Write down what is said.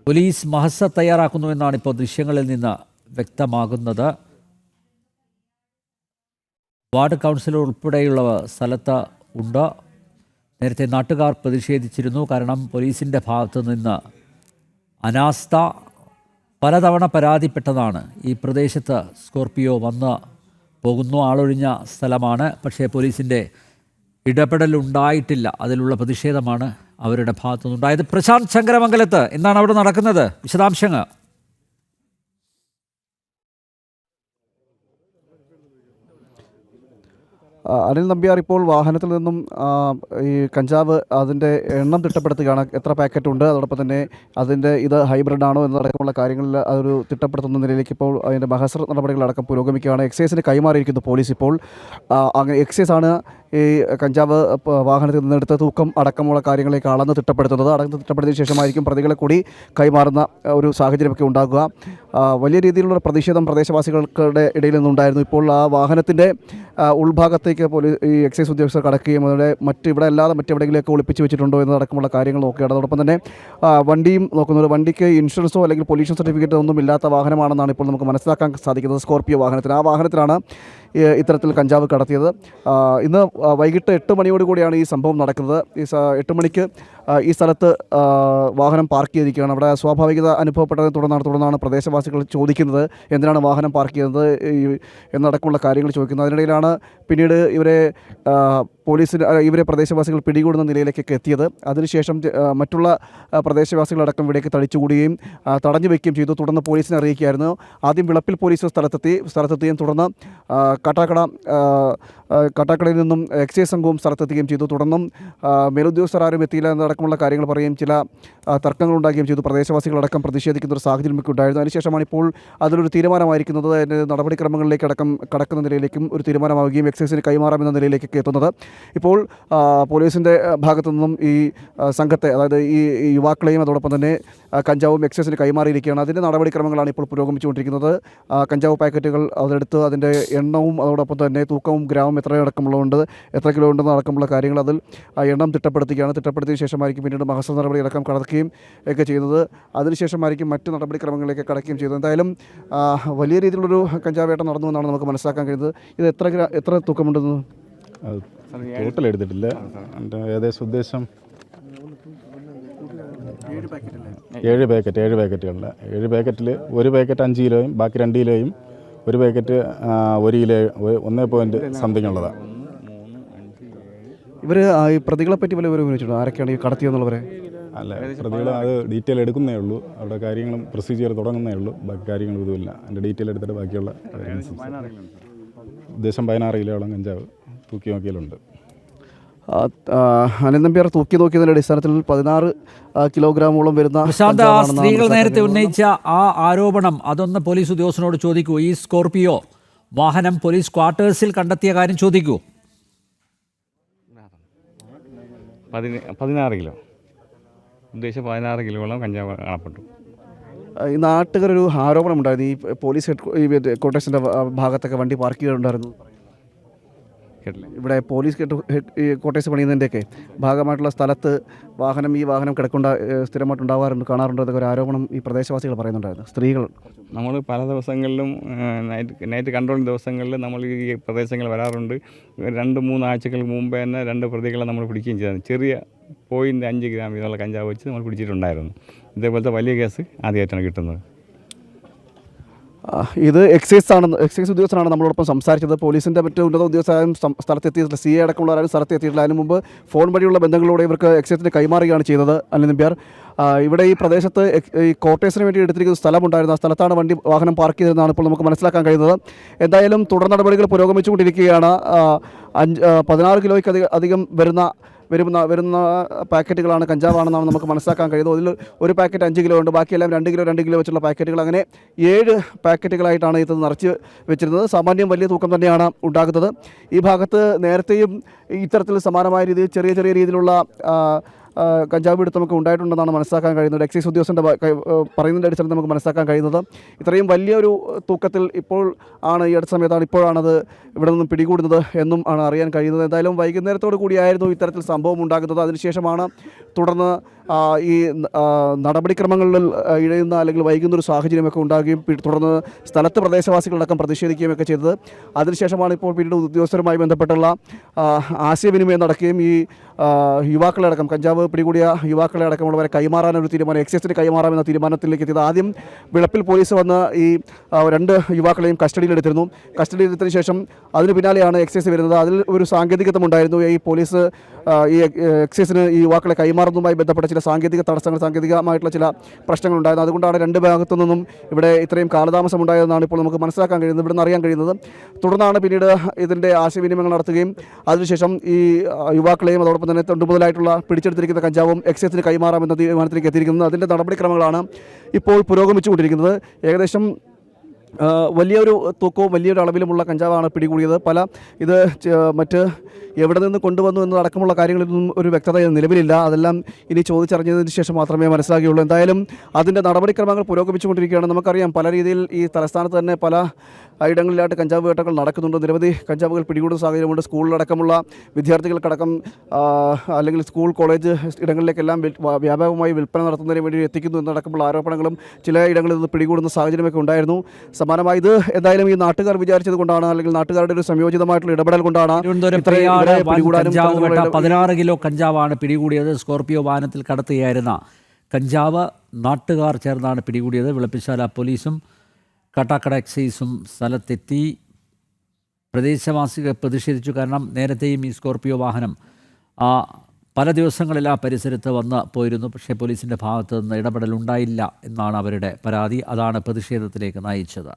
Police മഹസ തയ്യാറാക്കുന്നുവെന്നാണ് ഇപ്പോൾ ദൃശ്യങ്ങളിൽ നിന്ന് വ്യക്തമാകുന്നത്. വാർഡ് കൗൺസിലർ ഉൾപ്പെടെയുള്ളവർ സ്ഥലത്ത് ഉണ്ട്. നേരത്തെ നാട്ടുകാർ പ്രതിഷേധിച്ചിരുന്നു. കാരണം പോലീസിൻ്റെ ഭാഗത്തു നിന്ന് അനാസ്ഥ പലതവണ പരാതിപ്പെട്ടതാണ്. ഈ പ്രദേശത്ത് സ്കോർപിയോ വന്ന് പോകുന്നു, ആളൊഴിഞ്ഞ സ്ഥലമാണ്, പക്ഷേ പോലീസിൻ്റെ ഇടപെടലുണ്ടായിട്ടില്ല. അതിലുള്ള പ്രതിഷേധമാണ് അവരുടെ ഭാഗത്തുനിന്നുണ്ടായത്. പ്രശാന്ത് ശങ്കരമംഗലത്ത് എന്താണ് അവിടെ നടക്കുന്നത്? വിശദാംശങ്ങൾ. അനിൽ നമ്പ്യാർ, ഇപ്പോൾ വാഹനത്തിൽ നിന്നും ഈ കഞ്ചാവ് അതിൻ്റെ എണ്ണം തിട്ടപ്പെടുത്തുകയാണ്. എത്ര പാക്കറ്റ് ഉണ്ട്, അതോടൊപ്പം തന്നെ ഇത് ഹൈബ്രിഡ് ആണോ എന്നടക്കമുള്ള കാര്യങ്ങളിൽ അതൊരു തിട്ടപ്പെടുത്തുന്ന നിലയിലേക്ക് ഇപ്പോൾ അതിൻ്റെ മഹസർ നടപടികളടക്കം പുരോഗമിക്കുകയാണ്. എക്സൈസിന് കൈമാറിയിരിക്കുന്നു പോലീസ്. ഇപ്പോൾ അങ്ങനെ എക്സൈസ് ആണ് ഈ കഞ്ചാവ് വാഹനത്തിൽ നിന്നെടുത്ത് തൂക്കം അടക്കമുള്ള കാര്യങ്ങളേക്ക് അളന്ന് തിട്ടപ്പെടുത്തിയ ശേഷമായിരിക്കും പ്രതികളെ കൂടി കൈമാറുന്ന ഒരു സാഹചര്യമൊക്കെ ഉണ്ടാകുക. വലിയ രീതിയിലുള്ള പ്രതിഷേധം പ്രദേശവാസികളുടെ ഇടയിൽ നിന്നുണ്ടായിരുന്നു. ഇപ്പോൾ ആ വാഹനത്തിൻ്റെ ഉൾഭാഗത്തേക്ക് ഈ എക്സൈസ് ഉദ്യോഗസ്ഥർ കടക്കുകയും അതിൻ്റെ ഇവിടെ അല്ലാതെ മറ്റെവിടെയെങ്കിലേക്ക് ഒളിപ്പിച്ച് വെച്ചിട്ടുണ്ടോ എന്നതടക്കമുള്ള കാര്യങ്ങൾ നോക്കുകയാണ്. അതോടൊപ്പം തന്നെ വണ്ടിയും നോക്കുന്നത്. വണ്ടിക്ക് ഇൻഷുറൻസോ അല്ലെങ്കിൽ പൊല്യൂഷൻ സർട്ടിഫിക്കറ്റോ ഒന്നും ഇല്ലാത്ത വാഹനമാണെന്നാണ് ഇപ്പോൾ നമുക്ക് മനസ്സിലാക്കാൻ സാധിക്കുന്നത്. സ്കോർപിയോ വാഹനത്തിന്. ആ വാഹനത്തിലാണ് ഇത്തരത്തിൽ കഞ്ചാവ് കടത്തിയത്. ഇന്ന് വൈകിട്ട് 8 മണിയോടുകൂടിയാണ് ഈ സംഭവം നടക്കുന്നത്. 8 മണിക്ക് ഈ സ്ഥലത്ത് വാഹനം പാർക്ക് ചെയ്തിരിക്കുകയാണ്. അവിടെ സ്വാഭാവികത അനുഭവപ്പെട്ടതിനെ തുടർന്നാണ് പ്രദേശവാസികൾ ചോദിക്കുന്നത് എന്തിനാണ് വാഹനം പാർക്ക് ചെയ്യുന്നത് എന്നടക്കമുള്ള കാര്യങ്ങൾ ചോദിക്കുന്നത്. അതിനിടയിലാണ് പിന്നീട് ഇവരെ പ്രദേശവാസികൾ പിടികൂടുന്ന നിലയിലേക്കൊക്കെ എത്തിയത്. അതിനുശേഷം മറ്റുള്ള പ്രദേശവാസികളടക്കം ഇവിടേക്ക് തടിച്ചുകൂടുകയും തടഞ്ഞു വയ്ക്കുകയും ചെയ്തു. തുടർന്ന് പോലീസിനെ അറിയിക്കുകയായിരുന്നു. ആദ്യം വിളപ്പിൽ പോലീസ് സ്ഥലത്തെത്തുകയും തുടർന്ന് കാട്ടാക്കടയിൽ നിന്നും എക്സൈസ് സംഘവും സ്ഥലത്തെത്തുകയും ചെയ്തു. തുടർന്നും മേലുദ്യോഗസ്ഥർ ആരും എത്തിയില്ല എന്നടക്കമുള്ള കാര്യങ്ങൾ പറയുകയും ചില തർക്കങ്ങളുണ്ടാകുകയും ചെയ്തു. പ്രദേശവാസികളടക്കം പ്രതിഷേധിക്കുന്ന ഒരു സാഹചര്യമൊക്കെ ഉണ്ടായിരുന്നു. അതിനുശേഷമാണ് ഇപ്പോൾ അതിലൊരു തീരുമാനമായിരിക്കുന്നത്. നടപടിക്രമങ്ങളിലേക്ക് കടക്കുന്ന നിലയിലേക്കും ഒരു തീരുമാനമാവുകയും എക്സൈസിന് കൈമാറാമെന്ന നിലയിലേക്കൊക്കെ എത്തുന്നത്. ഇപ്പോൾ പോലീസിൻ്റെ ഭാഗത്തു നിന്നും ഈ സംഘത്തെ, അതായത് ഈ യുവാക്കളെയും അതോടൊപ്പം തന്നെ കഞ്ചാവും എക്സൈസിന് കൈമാറിയിരിക്കുകയാണ്. അതിൻ്റെ നടപടിക്രമങ്ങളാണ് ഇപ്പോൾ പുരോഗമിച്ചുകൊണ്ടിരിക്കുന്നത്. കഞ്ചാവ് പാക്കറ്റുകൾ അതെടുത്ത് അതിൻ്റെ എണ്ണവും അതോടൊപ്പം തന്നെ തൂക്കവും ഗ്രാമം എത്ര കിലോ ഉണ്ടെന്ന് അടക്കമുള്ള കാര്യങ്ങൾ അതിൽ എണ്ണം തിട്ടപ്പെടുത്തിയ ശേഷമായിരിക്കും പിന്നീട് മഹസർ നടപടി അടക്കം കടക്കുകയും ഒക്കെ ചെയ്യുന്നത്. അതിനുശേഷമായിരിക്കും മറ്റ് നടപടിക്രമങ്ങളിലേക്ക് കടക്കുകയും ചെയ്യുന്നത്. എന്തായാലും വലിയ രീതിയിലുള്ളൊരു കഞ്ചാവ് വേട്ട നടന്നു എന്നാണ് നമുക്ക് മനസ്സിലാക്കാൻ കഴിയുന്നത്. ഇത് എത്ര തൂക്കമുണ്ടെന്ന് ടോട്ടൽ എടുത്തിട്ടില്ല. എൻ്റെ ഏകദേശം ഉദ്ദേശം 7 പാക്കറ്റുകളിൽ 7 പാക്കറ്റിൽ ഒരു പാക്കറ്റ് 5 കിലോയും ബാക്കി 2 കിലോയും ഒരു പാക്കറ്റ് 1 കിലോ 1 സംതിങ് ഉള്ളതാണ്. ഇവർ ഈ പ്രതികളെ പറ്റി വല്ല വിവരം ചോദിച്ചിട്ടുണ്ടോ? ആരൊക്കെയാണ് ഈ കടത്തിയെന്നുള്ളവരെ? അല്ല, പ്രതികൾ അത് ഡീറ്റെയിൽ എടുക്കുന്നേ ഉള്ളൂ. അവിടെ കാര്യങ്ങളും പ്രൊസീജിയർ തുടങ്ങുന്നേ ഉള്ളൂ. ബാക്കി കാര്യങ്ങൾ ഇതുമില്ല. അതിൻ്റെ ഡീറ്റെയിൽ എടുത്തിട്ട് ബാക്കിയുള്ള ഉദ്ദേശം 16 കിലോയോളം കഞ്ചാവ് തൂക്കി നോക്കിയാലുണ്ട്. അനിൽ നമ്പ്യാർ തൂക്കി നോക്കിയതിൻ്റെ അടിസ്ഥാനത്തിൽ 16 കിലോഗ്രാമോളം വരുന്ന സ്ത്രീകൾ നേരത്തെ ഉന്നയിച്ച ആ ആരോപണം അതൊന്ന് പോലീസ് ഉദ്യോഗസ്ഥനോട് ചോദിക്കൂ. ഈ സ്കോർപിയോ വാഹനം പോലീസ് ക്വാർട്ടേഴ്സിൽ കണ്ടെത്തിയ കാര്യം ചോദിക്കൂ. 16 കിലോ ഉദ്ദേശം 16 കിലോളം കഞ്ചാവ് കാണപ്പെട്ടു. ഈ നാട്ടുകാരൊരു ആരോപണം ഉണ്ടായിരുന്നു. ഈ പോലീസ് ക്വാർട്ടേഴ്സിൻ്റെ ഭാഗത്തൊക്കെ വണ്ടി പാർക്ക് ചെയ്തിട്ടുണ്ടായിരുന്നു. ഇവിടെ പോലീസ് ക്വാർട്ടേഴ്സ് പണിയുന്നതിൻ്റെയൊക്കെ ഭാഗമായിട്ടുള്ള സ്ഥലത്ത് ഈ വാഹനം സ്ഥിരമായിട്ട് കാണാറുണ്ട് എന്നൊക്കെ ഒരു ആരോപണം ഈ പ്രദേശവാസികൾ പറയുന്നുണ്ടായിരുന്നു. സ്ത്രീകൾ നമ്മൾ പല ദിവസങ്ങളിലും നൈറ്റ് കൺട്രോൾ ദിവസങ്ങളിൽ നമ്മൾ ഈ പ്രദേശങ്ങൾ വരാറുണ്ട്. 2-3 ആഴ്ചകൾക്ക് മുമ്പ് തന്നെ 2 പ്രതികളെ നമ്മൾ പിടിക്കുകയും ചെയ്തു. ചെറിയ 0.5 ഗ്രാം വീതമുള്ള കഞ്ചാവ് വെച്ച് നമ്മൾ പിടിച്ചിട്ടുണ്ടായിരുന്നു. ഇതേപോലത്തെ വലിയ കേസ് ആദ്യമായിട്ടാണ് കിട്ടുന്നത്. ഇത് എക്സൈസ് ഉദ്യോഗസ്ഥനാണ് നമ്മളോടൊപ്പം സംസാരിച്ചത്. പോലീസിൻ്റെ മറ്റ് ഉന്നത ഉദ്യോഗസ്ഥരും സ്ഥലത്തെത്തിയിട്ടില്ല. CA അടക്കമുള്ളവരും സ്ഥലത്തെത്തിയിട്ടില്ല. അതിന് മുമ്പ് ഫോൺ വഴിയുള്ള ബന്ധങ്ങളിലൂടെ ഇവർക്ക് എക്സൈസിന് കൈമാറുകയാണ് ചെയ്തത്. അനിൽ നമ്പ്യാർ, ഇവിടെ ഈ പ്രദേശത്ത് ഈ ക്വാർട്ടേഴ്സിന് വേണ്ടി എടുത്തിരിക്കുന്ന സ്ഥലമുണ്ടായിരുന്നു. ആ സ്ഥലത്താണ് വാഹനം പാർക്ക് ചെയ്തതെന്നാണ് ഇപ്പോൾ നമുക്ക് മനസ്സിലാക്കാൻ കഴിയുന്നത്. എന്തായാലും തുടർ നടപടികൾ പുരോഗമിച്ചുകൊണ്ടിരിക്കുകയാണ്. 16 കിലോയ്ക്ക് അധികം വരുന്ന പാക്കറ്റുകളാണ് കഞ്ചാവാണെന്നാണ് നമുക്ക് മനസ്സിലാക്കാൻ കഴിയുന്നത്. അതിൽ ഒരു പാക്കറ്റ് 5 കിലോ ഉണ്ട്. ബാക്കിയെല്ലാം 2 കിലോ വെച്ചുള്ള പാക്കറ്റുകൾ. അങ്ങനെ 7 പാക്കറ്റുകളായിട്ടാണ് ഇത് നിറച്ച് വെച്ചിരുന്നത്. സാമാന്യം വലിയ തൂക്കം തന്നെയാണ് ഉണ്ടാകുന്നത്. ഈ ഭാഗത്ത് നേരത്തെയും ഇത്തരത്തിൽ സമാനമായ രീതിയിൽ ചെറിയ രീതിയിലുള്ള കഞ്ചാവ് പിടുത്തമൊക്കെ ഉണ്ടായിട്ടുണ്ടെന്നാണ് മനസ്സിലാക്കാൻ കഴിയുന്നത്. എക്സൈസ് ഉദ്യോഗസ്ഥൻ്റെ പറയുന്നതിൻ്റെ അടിസ്ഥാനത്തിൽ നമുക്ക് മനസ്സിലാക്കാൻ കഴിയുന്നത്. ഇത്രയും വലിയൊരു തൂക്കത്തിൽ ഈ അടുത്ത സമയത്താണ് ഇപ്പോഴാണത് ഇവിടെ നിന്നും പിടികൂടുന്നത് എന്നും ആണ് അറിയാൻ കഴിയുന്നത്. എന്തായാലും വൈകുന്നേരത്തോടു കൂടിയായിരുന്നു ഇത്തരത്തിൽ സംഭവം ഉണ്ടാകുന്നത്. അതിനുശേഷമാണ് തുടർന്ന് ഈ നടപടിക്രമങ്ങളിൽ ഇഴയുന്ന അല്ലെങ്കിൽ വൈകുന്ന ഒരു സാഹചര്യമൊക്കെ ഉണ്ടാകുകയും തുടർന്ന് സ്ഥലത്ത് പ്രദേശവാസികളടക്കം പ്രതിഷേധിക്കുകയും ഒക്കെ ചെയ്തത്. അതിനുശേഷമാണ് ഇപ്പോൾ പിന്നീട് ഉദ്യോഗസ്ഥരുമായി ബന്ധപ്പെട്ടുള്ള ആശയവിനിമയം നടക്കുകയും ഈ യുവാക്കളെ അടക്കം കഞ്ചാവ് പിടികൂടിയ യുവാക്കളെ അടക്കമുള്ളവരെ കൈമാറാനൊരു തീരുമാനം എക്സൈസിന് കൈമാറാമെന്ന തീരുമാനത്തിലേക്ക് എത്തിയത്. ആദ്യം വിളപ്പിൽ പോലീസ് വന്ന് ഈ 2 യുവാക്കളെയും കസ്റ്റഡിയിലെടുത്തിരുന്നു. കസ്റ്റഡിയിലെടുത്തതിന് ശേഷം അതിന് പിന്നാലെയാണ് എക്സൈസ് വരുന്നത്. അതിൽ ഒരു സാങ്കേതികത്വം ഉണ്ടായിരുന്നു. ഈ പോലീസ് ഈ എക്സൈസിന് ഈ യുവാക്കളെ കൈമാറുന്നതുമായി ബന്ധപ്പെട്ട ചില സാങ്കേതികമായിട്ടുള്ള ചില പ്രശ്നങ്ങൾ ഉണ്ടായിരുന്നു. അതുകൊണ്ടാണ് 2 ഭാഗത്തു നിന്നും ഇവിടെ ഇത്രയും കാലതാമസം ഉണ്ടായതെന്നാണ് ഇപ്പോൾ നമുക്ക് മനസ്സിലാക്കാൻ കഴിയുന്നത്, ഇവിടെ നിന്ന് അറിയാൻ കഴിയുന്നത്. തുടർന്നാണ് പിന്നീട് ഇതിൻ്റെ ആശയവിനിമയങ്ങൾ നടത്തുകയും അതിനുശേഷം ഈ യുവാക്കളെയും അതോടൊപ്പം തന്നെ തൊണ്ടുമുതലായിട്ടുള്ള പിടിച്ചെടുത്തിരിക്കുന്ന കഞ്ചാവും എക്സൈസിന് കൈമാറാമെന്ന തീരുമാനത്തിലേക്ക് എത്തിയിരിക്കുന്നത്. അതിൻ്റെ നടപടിക്രമങ്ങളാണ് ഇപ്പോൾ പുരോഗമിച്ചുകൊണ്ടിരിക്കുന്നത്. ഏകദേശം വലിയൊരു തൂക്കവും വലിയൊരു അളവിലുമുള്ള കഞ്ചാവാണ് പിടികൂടിയത്. ഇത് മറ്റ് എവിടെ നിന്ന് കൊണ്ടുവന്നു എന്നതടക്കമുള്ള കാര്യങ്ങളിലൊന്നും ഒരു വ്യക്തത നിലവിലില്ല. അതെല്ലാം ഇനി ചോദിച്ചറിഞ്ഞതിന് ശേഷം മാത്രമേ മനസ്സിലാകുകയുള്ളൂ. എന്തായാലും അതിൻ്റെ നടപടിക്രമങ്ങൾ പുരോഗമിച്ചുകൊണ്ടിരിക്കുകയാണ്. നമുക്കറിയാം പല രീതിയിൽ ഈ തലസ്ഥാനത്ത് തന്നെ പല ഇടങ്ങളിലായിട്ട് കഞ്ചാവ് വേട്ടകൾ നടക്കുന്നുണ്ട്. നിരവധി കഞ്ചാവുകൾ പിടികൂടുന്ന സാഹചര്യമുണ്ട്. സ്കൂളിലടക്കമുള്ള വിദ്യാർത്ഥികൾക്കടക്കം അല്ലെങ്കിൽ സ്കൂൾ കോളേജ് ഇടങ്ങളിലേക്കെല്ലാം വ്യാപകമായി വിൽപ്പന നടത്തുന്നതിന് വേണ്ടി എത്തിക്കുന്നു എന്നടക്കമുള്ള ആരോപണങ്ങളും ചില ഇടങ്ങളിൽ നിന്ന് പിടികൂടുന്ന സാഹചര്യമൊക്കെ ഉണ്ടായിരുന്നു. സമാനമായി ഇത് എന്തായാലും ഈ നാട്ടുകാർ വിചാരിച്ചത് കൊണ്ടാണ്, അല്ലെങ്കിൽ നാട്ടുകാരുടെ ഒരു സംയോജിതമായിട്ടുള്ള ഇടപെടൽ കൊണ്ടാണ് 16 കിലോ കഞ്ചാവാണ് പിടികൂടിയത്. സ്കോർപിയോ വാഹനത്തിൽ കടത്തുകയായിരുന്ന കഞ്ചാവ് നാട്ടുകാർ ചേർന്നാണ് പിടികൂടിയത്. വിളപ്പിശാല പോലീസും കാട്ടാക്കട എക്സൈസും സ്ഥലത്തെത്തി. പ്രദേശവാസികൾ പ്രതിഷേധിച്ചു. കാരണം നേരത്തെയും ഈ സ്കോർപിയോ വാഹനം പല ദിവസങ്ങളിൽ ആ പരിസരത്ത് വന്ന് പോയിരുന്നു. പക്ഷേ പോലീസിൻ്റെ ഭാഗത്തു നിന്ന് ഇടപെടൽ ഉണ്ടായില്ല എന്നാണ് അവരുടെ പരാതി. അതാണ് പ്രതിഷേധത്തിലേക്ക് നയിച്ചത്.